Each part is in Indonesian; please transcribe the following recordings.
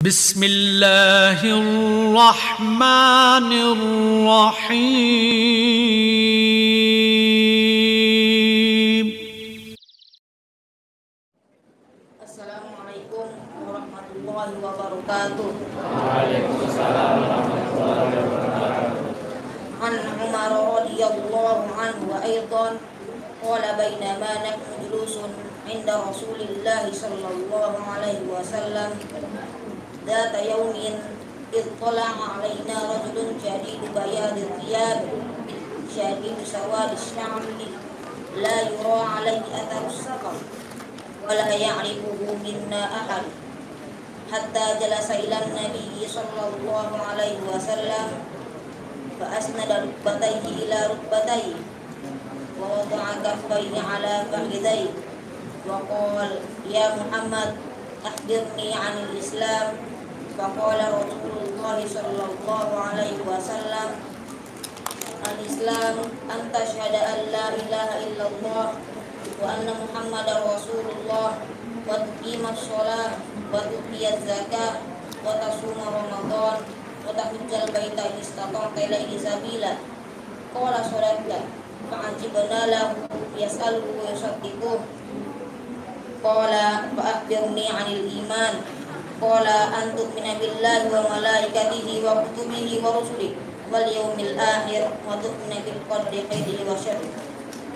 Bismillahirrahmanirrahim. Assalamualaikum warahmatullahi wabarakatuh. Waalaikumsalam warahmatullahi wabarakatuh. An Umar radhiyallahu anhu wa aidan qala bainama nahnu julusun inda Rasulillah sallallahu alaihi wasallam ذات يوم اطلع علينا رجل شديد بياض الثياب شديد سواد الشعر لا يرى عليه أثر السفر ولا يعرفه منا أحد حتى جلس إلى النبي صلى الله عليه وسلم فأسند ركبتيه إلى ركبتيه ووضع كفيه على فخذيه وقال يا محمد أخبرني عن الإسلام. فقال رسول الله صلى الله عليه وسلم الإسلام أن تشهد أن لا إله إلا الله وأن محمدا رسول الله وتقيم الصلاة وتؤتي الزكاة وتصوم رمضان وتحج البيت إن استطعت إليه سبيلا. قال صدقت. فعجبنا له يسأله ويصدقه. قال فأخبرني عن الإيمان. قال أن تؤمن بالله وملائكته وكتبه ورسله واليوم الآخر وتؤمن بالقدر خيره وشره.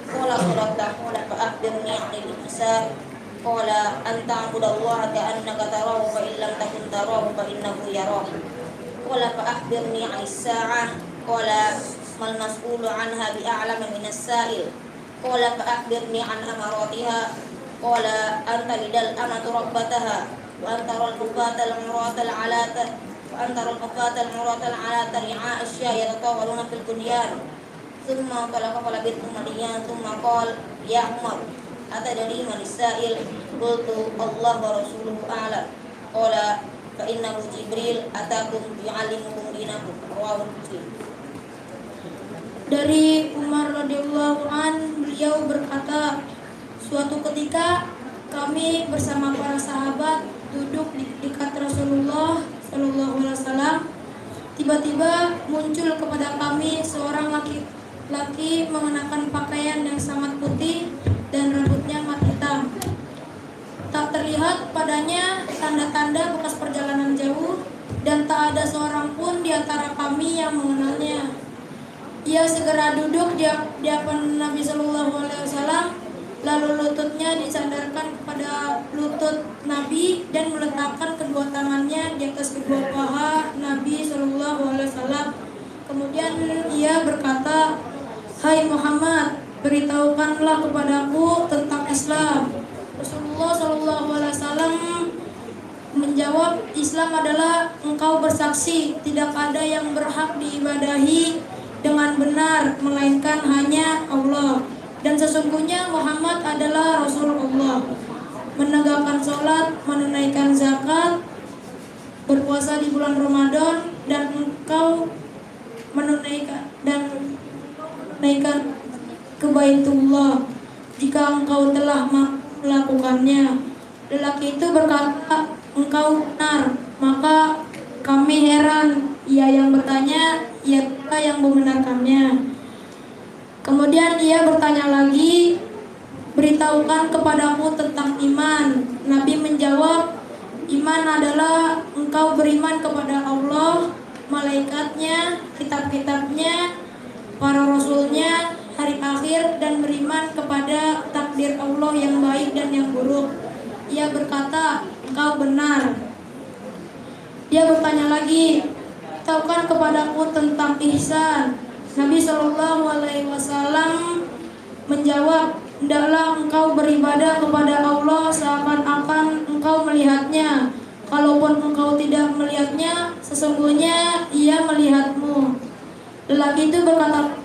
قال صدقت. قال فأخبرني عن الإحسان. قال أن تعبد الله كأنك تراه فإن لم تكن تراه فإنه يراك. قال فأخبرني عن الساعة. قال ما المسؤول عنها بأعلم من السائل. قال فأخبرني عن أماراتها. قال أن تلد الأمة ربتها وأن ترى الحفاة العراة العلاة رعاء الشاة يتطاولون في البنيان. ثم انطلق فلبثت مليا ثم قال يا عمر أتدري من السائل؟ قلت الله ورسوله أعلم. قال فإنه جبريل أتاكم يعلمكم دينكم. رواه Muslim. Dari Umar radhiyallahu an, beliau berkata, suatu ketika kami bersama para sahabat duduk di dekat Rasulullah sallallahu alaihi wasallam. Tiba-tiba muncul kepada kami seorang laki-laki mengenakan pakaian yang sangat putih dan rambutnya mat hitam. Tak terlihat padanya tanda-tanda bekas perjalanan jauh dan tak ada seorang pun di antara kami yang mengenalnya. Ia segera duduk di hadapan Nabi sallallahu alaihi wasallam, lalu lututnya disandarkan kepada lutut Nabi dan meletakkan kedua tangannya di atas kedua paha Nabi sallallahu alaihi wasallam. Kemudian ia berkata, "Hai Muhammad, beritahukanlah kepadaku tentang Islam." Rasulullah sallallahu alaihi wasallam menjawab, "Islam adalah engkau bersaksi tidak ada yang berhak diibadahi dengan benar melainkan hanya Allah, dan sesungguhnya Muhammad adalah Rasulullah, menegakkan sholat, menunaikan zakat, berpuasa di bulan Ramadan, dan engkau menunaikan ke Baitullah jika engkau telah melakukannya." Lelaki itu berkata, "Engkau benar." Maka kami heran. Ia yang bertanya, ia yang membenarkannya. Kemudian ia bertanya lagi, "Beritahukan kepadaku tentang iman." Nabi menjawab, "Iman adalah engkau beriman kepada Allah, malaikatnya, kitab-kitabnya, para rasulnya, hari akhir, dan beriman kepada takdir Allah yang baik dan yang buruk." Ia berkata, "Engkau benar." Dia bertanya lagi, "Beritahukan kepadaku tentang ihsan." Nabi Shallallahu Alaihi Wasallam menjawab, "Hendaklah engkau beribadah kepada Allah seakan-akan engkau melihatnya. Kalaupun engkau tidak melihatnya, sesungguhnya Ia melihatmu." Lelaki itu berkata,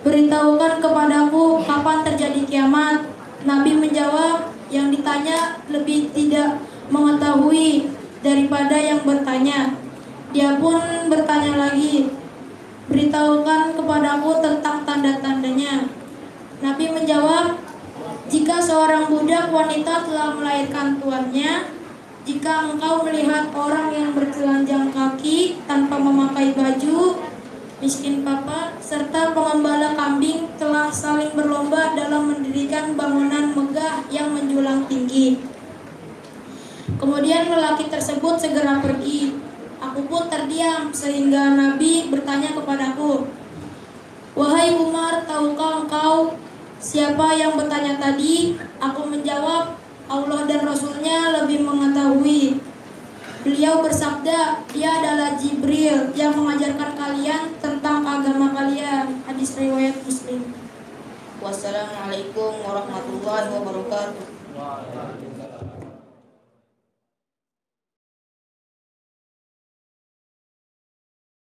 "Beritahukan kepadaku kapan terjadi kiamat." Nabi menjawab, yang ditanya lebih tidak mengetahui daripada yang bertanya. Dia pun bertanya lagi, "Beritahukan kepadaku tentang tanda-tandanya." Nabi menjawab, "Jika seorang budak wanita telah melahirkan tuannya, jika engkau melihat orang yang bertelanjang kaki tanpa memakai baju, miskin papa, serta pengembala kambing telah saling berlomba dalam mendirikan bangunan megah yang menjulang tinggi. Kemudian lelaki tersebut segera pergi. Aku pun terdiam sehingga Nabi bertanya kepadaku, "Wahai Umar, tahukah engkau siapa yang bertanya tadi?" Aku menjawab, "Allah dan Rasulnya lebih mengetahui." Beliau bersabda, "Dia adalah Jibril yang mengajarkan kalian tentang agama kalian." Hadis riwayat Muslim. Wassalamualaikum warahmatullahi wabarakatuh.